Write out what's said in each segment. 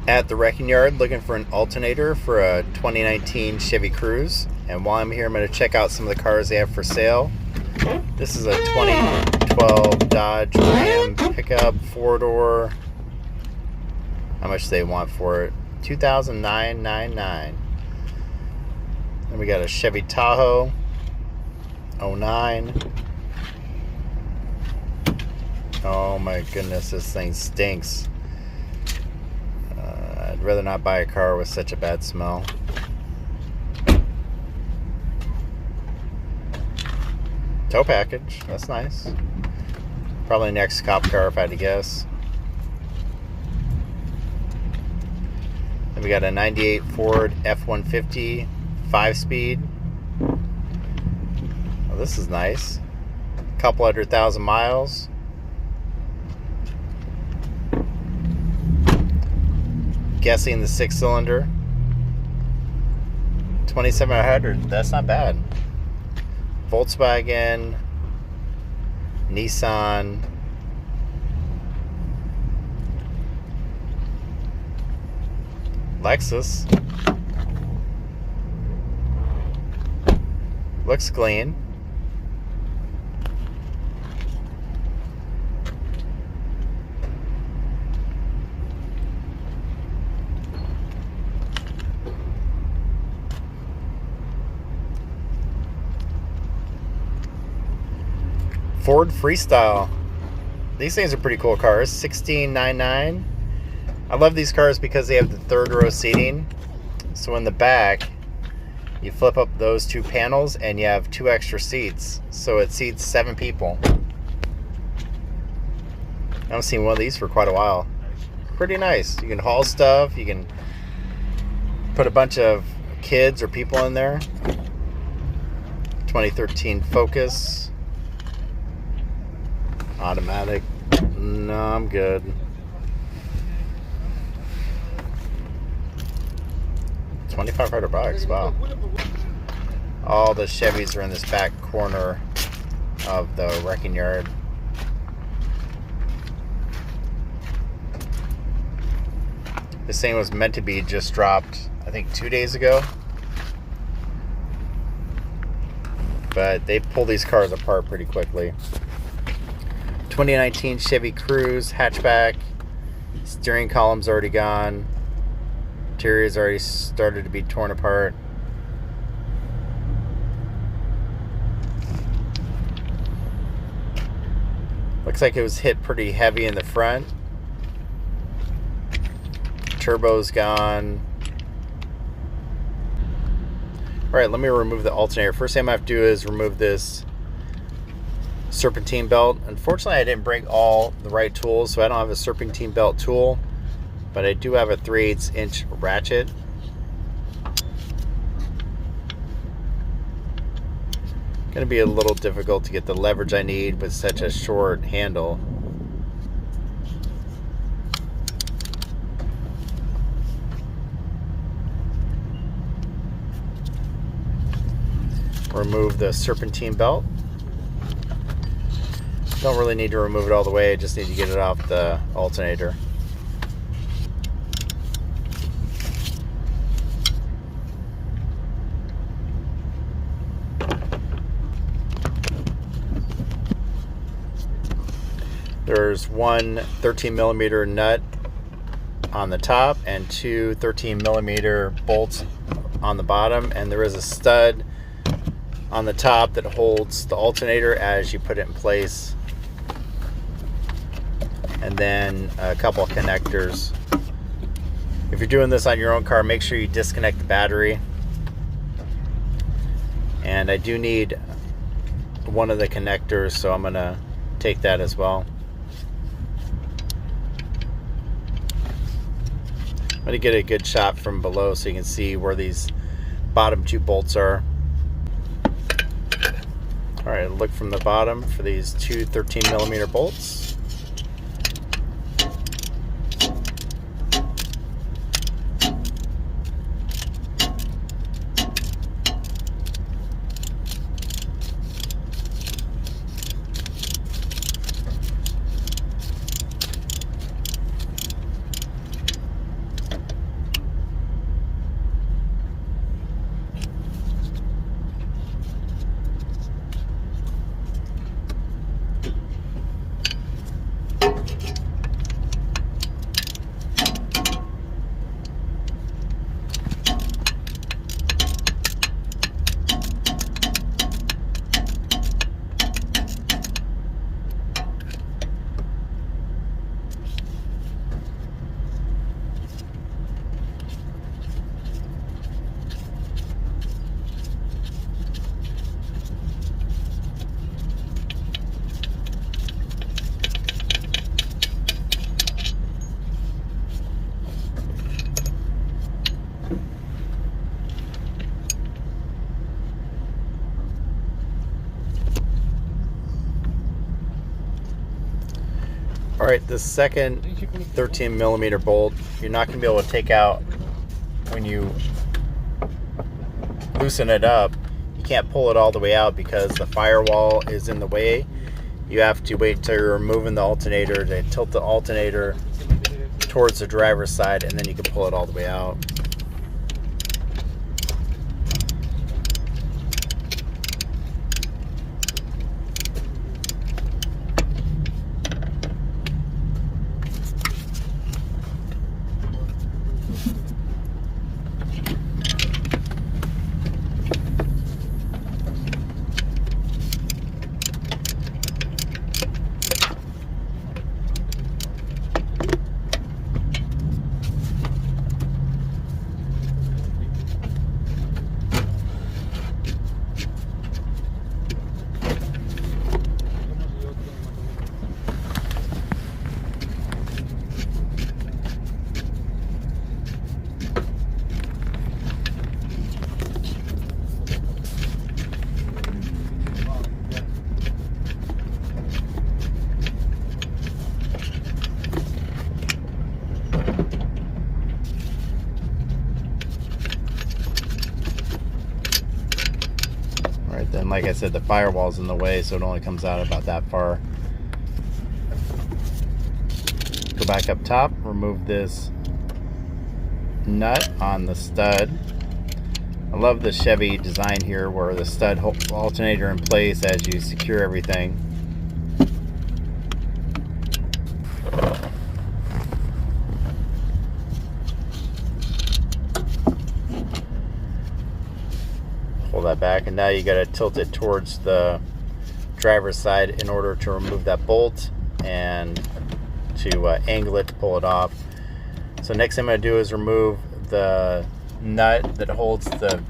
At the wrecking yard looking for an alternator for a 2019 Chevy Cruze. And while I'm here, I'm going to check out some of the cars they have for sale. This is a 2012 Dodge Ram pickup, 4-door. How much do they want for it? $2,999. Then we got a Chevy Tahoe, 09. Oh my goodness, this thing stinks. I'd rather not buy a car with such a bad smell. Tow package, that's nice. Probably next cop car if I had to guess. Then we got a 98 Ford F-150 5-speed. Oh, this is nice. Couple 100,000 miles. Guessing the 6-cylinder. 2700. That's not bad. Volkswagen, Nissan, Lexus. Looks clean. Ford Freestyle. These things are pretty cool cars. $16,999. I love these cars because they have the third row seating. So in the back, you flip up those two panels and you have 2 extra seats. So it seats 7 people. I haven't seen one of these for quite a while. Pretty nice. You can haul stuff. You can put a bunch of kids or people in there. 2013 Focus. Automatic. No, I'm good. $2,500. Wow. All the Chevys are in this back corner of the wrecking yard. This thing was meant to be just dropped, I think, 2 days ago. But they pull these cars apart pretty quickly. 2019 Chevy Cruze hatchback. Steering column's already gone. Interior's already started to be torn apart. Looks like it was hit pretty heavy in the front. Turbo's gone. Alright, let me remove the alternator. First thing I'm going to have to do is remove this serpentine belt. Unfortunately, I didn't bring all the right tools, so I don't have a serpentine belt tool, but I do have a 3/8 inch ratchet. Gonna be a little difficult to get the leverage I need with such a short handle. Remove the serpentine belt. Don't really need to remove it all the way, I just need to get it off the alternator. There's one 13mm nut on the top and 2 13mm bolts on the bottom, and there is a stud on the top that holds the alternator as you put it in place. And then a couple of connectors. If you're doing this on your own car, make sure you disconnect the battery. And I do need one of the connectors, so I'm gonna take that as well. I'm gonna get a good shot from below so you can see where these bottom 2 bolts are. Alright, look from the bottom for these 2 13mm bolts. Alright, the second 13 millimeter bolt, you're not going to be able to take out when you loosen it up. You can't pull it all the way out because the firewall is in the way. You have to wait till you're removing the alternator to tilt the alternator towards the driver's side, and then you can pull it all the way out. Then, like I said, the firewall's in the way, so it only comes out about that far. Go back up top, remove this nut on the stud. I love the Chevy design here where the stud holds the alternator in place as you secure everything. Pull that back, and now you got to tilt it towards the driver's side in order to remove that bolt and to angle it to pull it off. So next thing I'm going to do is remove the nut that holds the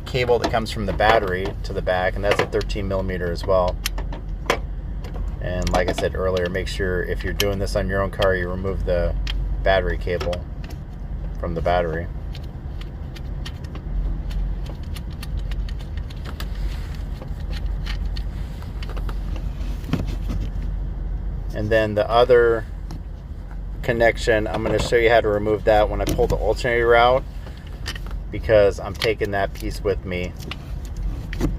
cable that comes from the battery to the back, and that's a 13 millimeter as well. And like I said earlier, make sure if you're doing this on your own car, you remove the battery cable from the battery. And then the other connection, I'm going to show you how to remove that when I pull the alternator out, because I'm taking that piece with me.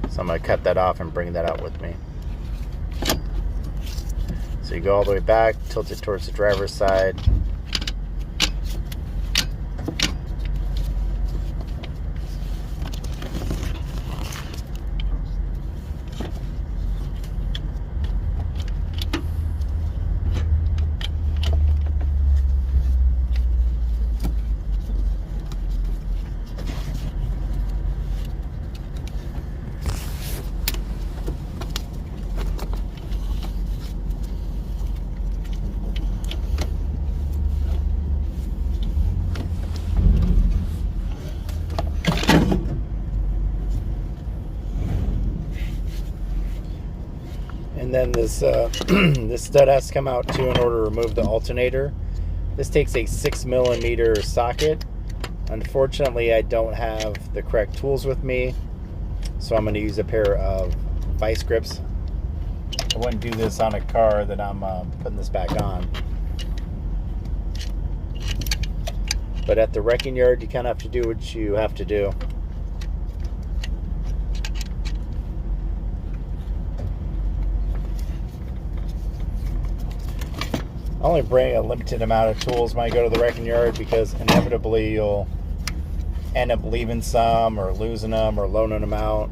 So I'm going to cut that off and bring that out with me. So you go all the way back, tilt it towards the driver's side. And then this this stud has to come out too in order to remove the alternator. This takes a 6 millimeter socket. Unfortunately, I don't have the correct tools with me, so I'm going to use a pair of vice grips. I wouldn't do this on a car that I'm putting this back on. But at the wrecking yard, you kind of have to do what you have to do. I only bring a limited amount of tools when I go to the wrecking yard because inevitably you'll end up leaving some or losing them or loaning them out.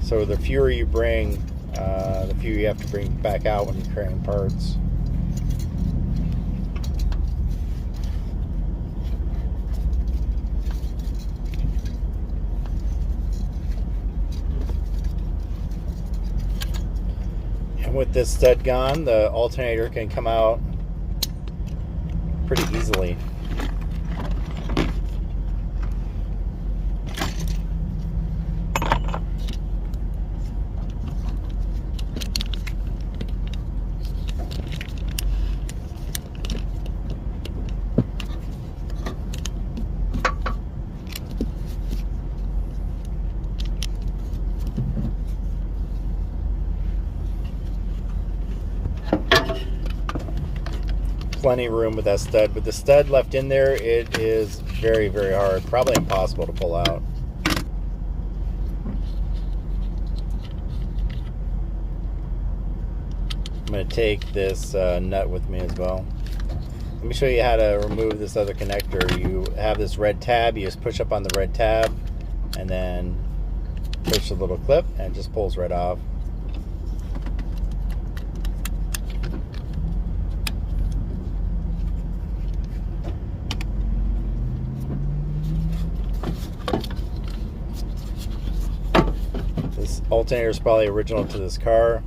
So the fewer you bring, the fewer you have to bring back out when you're carrying parts. With this stud gone, the alternator can come out pretty easily. plenty of room with that stud. With the stud left in there, it is very, very hard, probably impossible to pull out. I'm going to take this nut with me as well. Let me show you how to remove this other connector. You have this red tab, you just push up on the red tab and then push the little clip and it just pulls right off. This alternator is probably original to this car.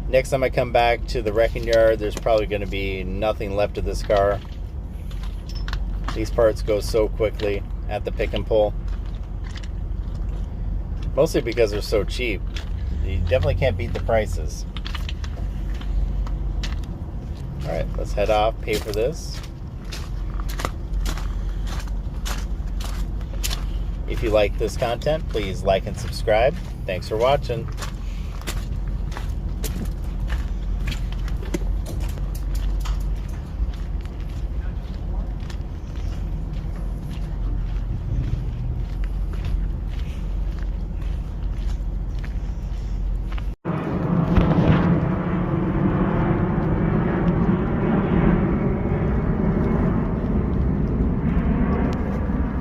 Next time I come back to the wrecking yard, there's probably going to be nothing left of this car. These parts go so quickly at the pick and pull. Mostly because they're so cheap. You definitely can't beat the prices. Alright, let's head off, pay for this. If you like this content, please like and subscribe. Thanks for watching.